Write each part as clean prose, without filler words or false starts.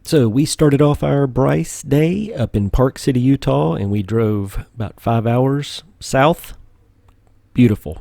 So we started off our Bryce day up in Park City, Utah, and we drove about 5 hours south. Beautiful.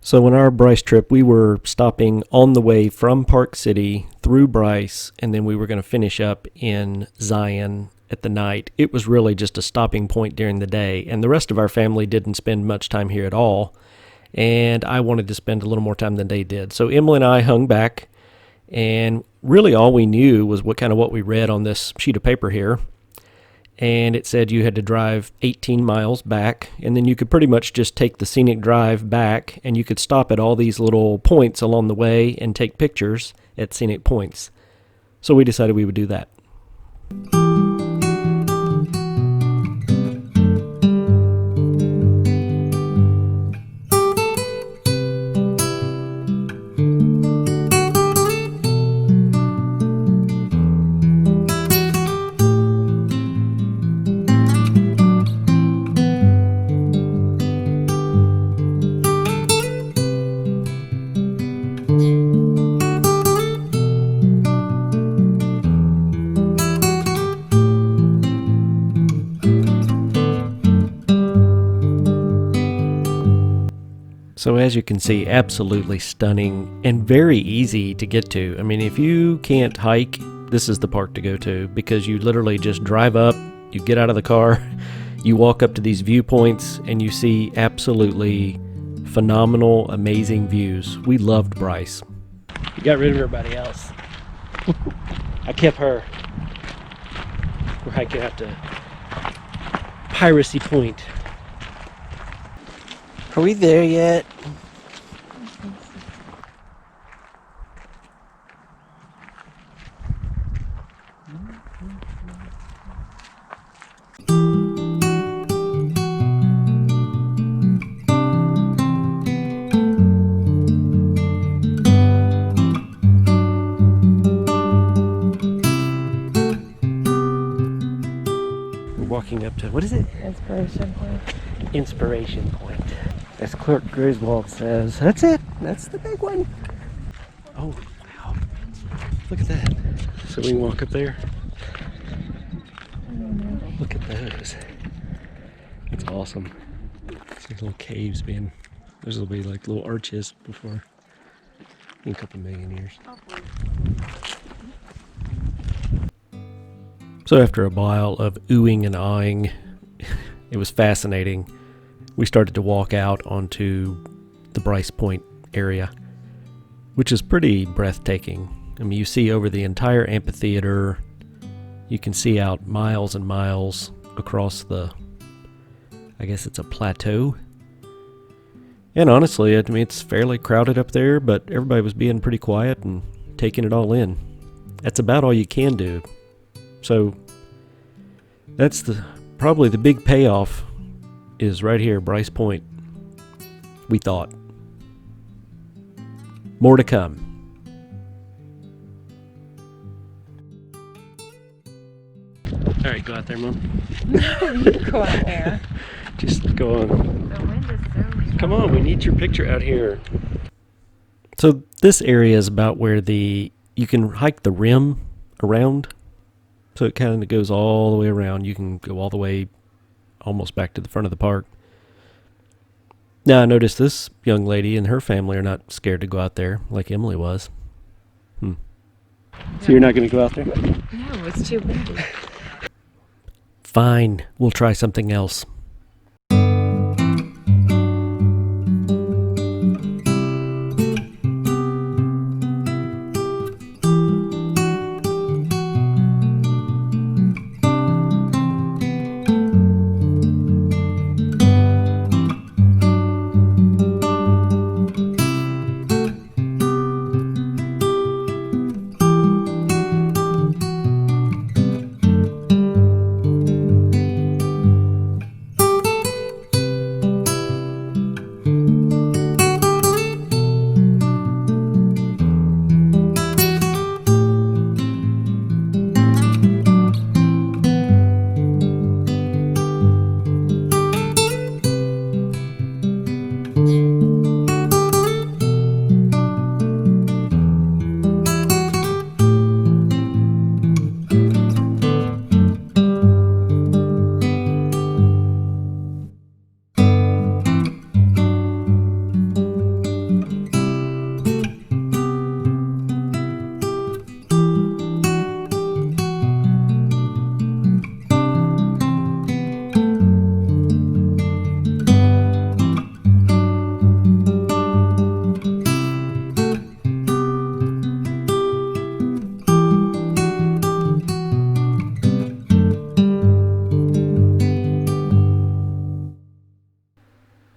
So on our Bryce trip, we were stopping on the way from Park City through Bryce, and then we were going to finish up in Zion at the night. It was really just a stopping point during the day, and the rest of our family didn't spend much time here at all, and I wanted to spend a little more time than they did. So Emily and I hung back, and really all we knew was what we read on this sheet of paper here. And it said you had to drive 18 miles back, and then you could pretty much just take the scenic drive back, and you could stop at all these little points along the way and take pictures at scenic points. So we decided we would do that. So as you can see, absolutely stunning and very easy to get to. I mean, if you can't hike, this is the park to go to, because you literally just drive up, you get out of the car, you walk up to these viewpoints, and you see absolutely phenomenal, amazing views. We loved Bryce. We got rid of everybody else. I kept her. We're hiking out to Piracy Point. Are we there yet? We're walking up to, what is it? Inspiration Point. Inspiration Point. As Clerk Griswold says, that's it. That's the big one. Oh, wow. Look at that. So we can walk up there. Look at those. That's awesome. It's like little caves being, those will be like little arches before in a couple million years. So after a while of oohing and aahing, it was fascinating. We started to walk out onto the Bryce Point area, which is pretty breathtaking. I mean, you see over the entire amphitheater. You can see out miles and miles across the, I guess it's a plateau. And honestly, I mean, it's fairly crowded up there, but everybody was being pretty quiet and taking it all in. That's about all you can do. So that's probably the big payoff is right here, Bryce Point, we thought. More to come. All right, go out there, Mom. No, you go out there. Just go on. The wind is so strong. Come on, we need your picture out here. So this area is about where you can hike the rim around. So it kind of goes all the way around. You can go all the way almost back to the front of the park. Now I noticed this young lady and her family are not scared to go out there like Emily was. So you're not going to go out there? No, it's too windy. Fine, we'll try something else.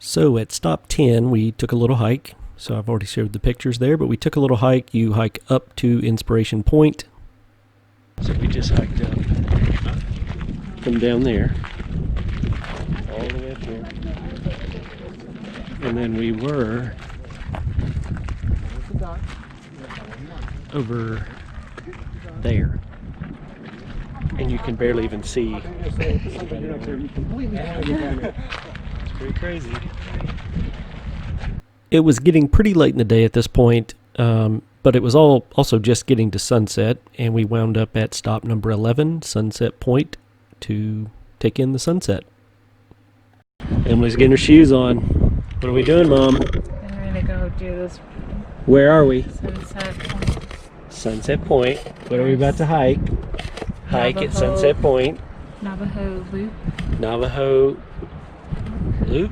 So at stop 10, we took a little hike. So I've already showed the pictures there, but we took a little hike. You hike up to Inspiration Point. So we just hiked up from down there all the way up here. And then we were over there. And you can barely even see. It's pretty crazy. It was getting pretty late in the day at this point, but it was also just getting to sunset, and we wound up at stop number 11, Sunset Point, to take in the sunset. Emily's getting her shoes on. What are we doing, Mom? I'm ready to go do this Where are we? sunset point. Sunset Point. What are we about to hike? Hike at Sunset Point. Navajo Loop. Navajo Loop.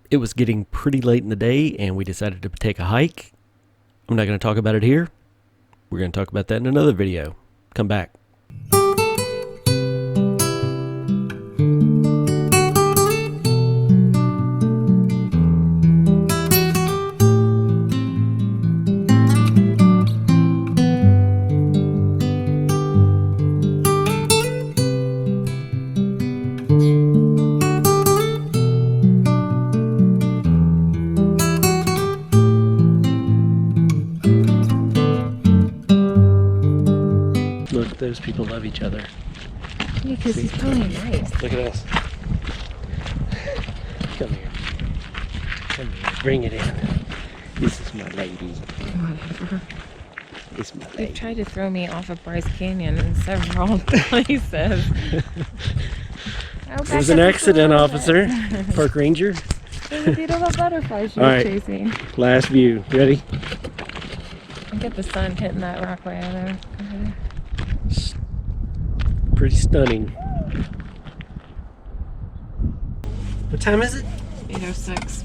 It was getting pretty late in the day, and we decided to take a hike. I'm not going to talk about it here. We're going to talk about that in another video. Come back. Look, those people love each other. Yeah, because he's probably nice. Look at us. Come here. Come here. Bring it in. This is my lady. Whatever. It's my They've lady. tried to throw me off of Bryce Canyon in several places. There's an accident, officer. Park ranger. There's a beautiful butterfly she All was right. chasing. Last view. Ready? Get the sun hitting that rock right over there. Pretty stunning. What time is it? 8:06.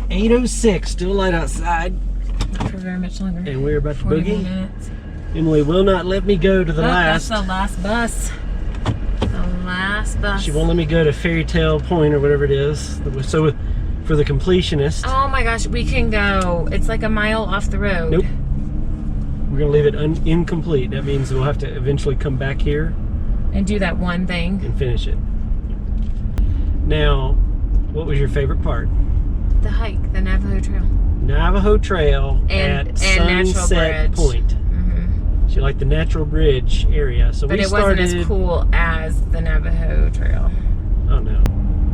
8:06. Still light outside. Not for very much longer. And we're about to 40 boogie. minutes. Emily will not let me go to the last. That's the last bus. The last bus. She won't let me go to Fairytale Point or whatever it is. So for the completionist. Oh my gosh, we can go. It's like a mile off the road. Nope. We're going to leave it incomplete. That means we'll have to eventually come back here And do that one thing. and finish it. Now, what was your favorite part? The hike, the Navajo Trail. Navajo Trail And at Natural Sunset Bridge. Point. Mm-hmm. She liked the Natural Bridge area. So But we it started. wasn't as cool as the Navajo Trail. Oh no.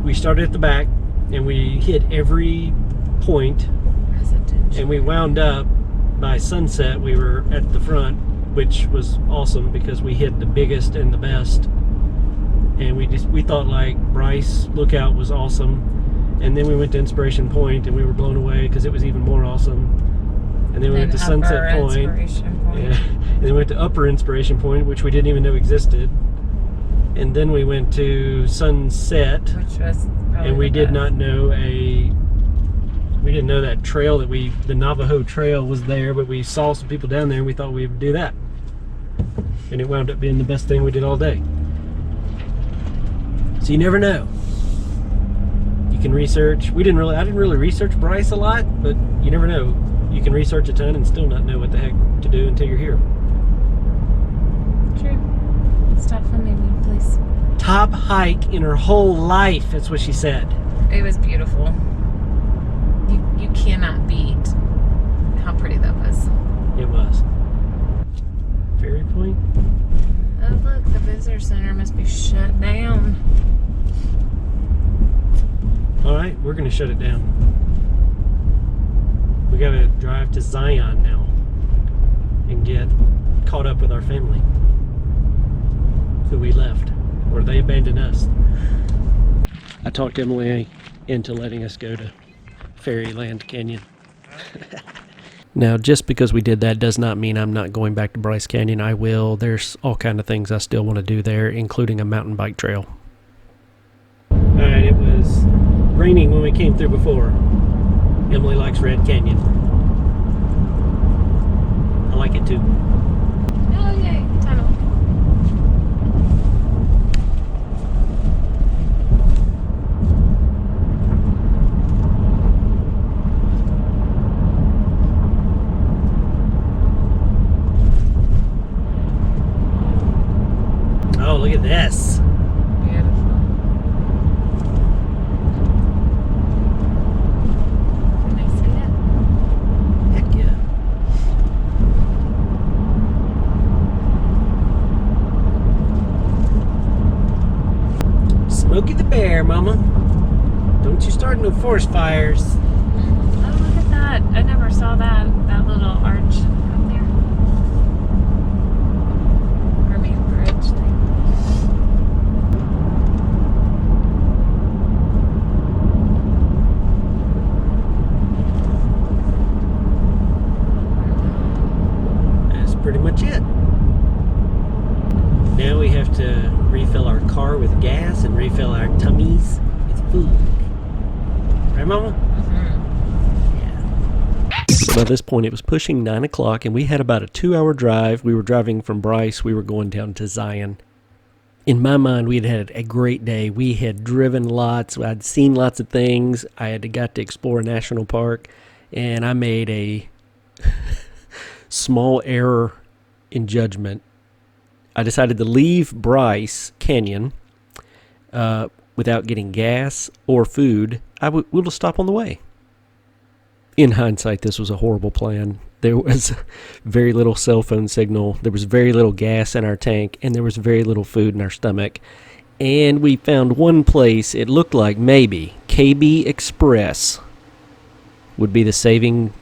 We started at the back and we hit every point, Residential. and we wound up by sunset. We were at the front, which was awesome because we hit the biggest and the best. And we thought like Bryce Lookout was awesome. And then we went to Inspiration Point and we were blown away because it was even more awesome. And then we went to Sunset Point. Inspiration Point. Yeah. And then we went to Upper Inspiration Point, which we didn't even know existed. And then we went to Sunset, Which was probably and we the did best. not know we didn't know that trail the Navajo Trail was there, but we saw some people down there and we thought we would do that. And it wound up being the best thing we did all day. So you never know. You can research. I didn't really research Bryce a lot, but you never know. You can research a ton and still not know what the heck to do until you're here. True. Stop filming me, please. Top hike in her whole life, that's what she said. It was beautiful. You cannot beat how pretty that was. It was. Fairy Point? Oh look, the visitor center must be shut down. Alright, we're gonna shut it down. We gotta drive to Zion now and get caught up with our family who we left, or they abandoned us. I talked Emily into letting us go to Fairyland Canyon. Now, just because we did that does not mean I'm not going back to Bryce Canyon. I will. There's all kind of things I still want to do there, including a mountain bike trail. Alright, it was raining when we came through before. Emily likes Red Canyon. I like it too. Oh yay, tunnel. Oh, look at this. Beautiful. Can I see it? Heck yeah. Smokey the Bear, Mama. Don't you start no forest fires. Oh, look at that. I never saw that little arch up there. Or maybe bridge thing. That's pretty much it. Now we have to refill our car with gas and refill our tummies with food. Right, Mama? By this point, it was pushing 9 o'clock, and we had about a 2-hour drive. We were driving from Bryce. We were going down to Zion. In my mind, we had had a great day. We had driven lots. I'd seen lots of things. I had got to explore a national park, and I made a small error in judgment. I decided to leave Bryce Canyon without getting gas or food. We'll just stop on the way. In hindsight, this was a horrible plan. There was very little cell phone signal. There was very little gas in our tank, and there was very little food in our stomach. And we found one place. It looked like maybe KB Express would be the saving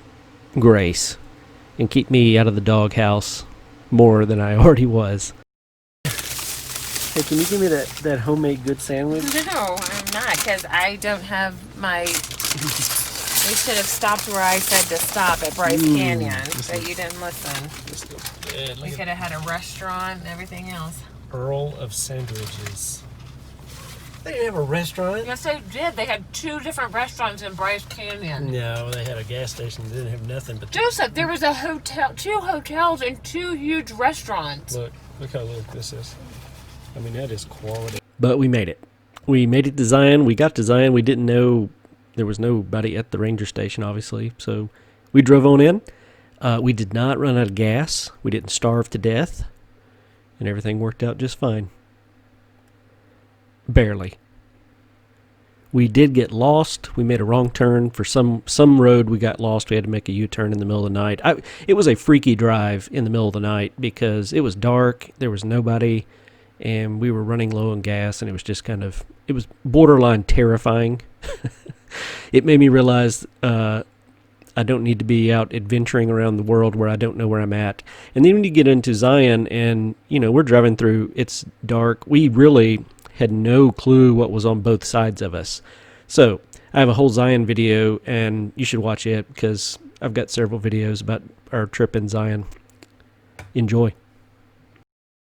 grace and keep me out of the doghouse more than I already was. Hey, can you give me that homemade good sandwich? No, I'm not, because I don't have my... We should have stopped where I said to stop at Bryce Canyon, but you didn't listen. This looks good. We could have had a restaurant and everything else. Earl of Sandwiches. They didn't have a restaurant. Yes, they did. They had 2 different restaurants in Bryce Canyon. No, they had a gas station. They didn't have nothing but... Joseph, there was a hotel, 2 hotels and 2 huge restaurants. Look how little this is. I mean, that is quality. But we made it. We made it to Zion. We got to Zion. We didn't know... There was nobody at the ranger station, obviously, so we drove on in. We did not run out of gas. We didn't starve to death, and everything worked out just fine. Barely. We did get lost. We made a wrong turn. For some road, we got lost. We had to make a U-turn in the middle of the night. It was a freaky drive in the middle of the night because it was dark, there was nobody, and we were running low on gas, and it was just it was borderline terrifying. It made me realize I don't need to be out adventuring around the world where I don't know where I'm at. And then when you get into Zion and, we're driving through, it's dark. We really had no clue what was on both sides of us. So I have a whole Zion video, and you should watch it because I've got several videos about our trip in Zion. Enjoy.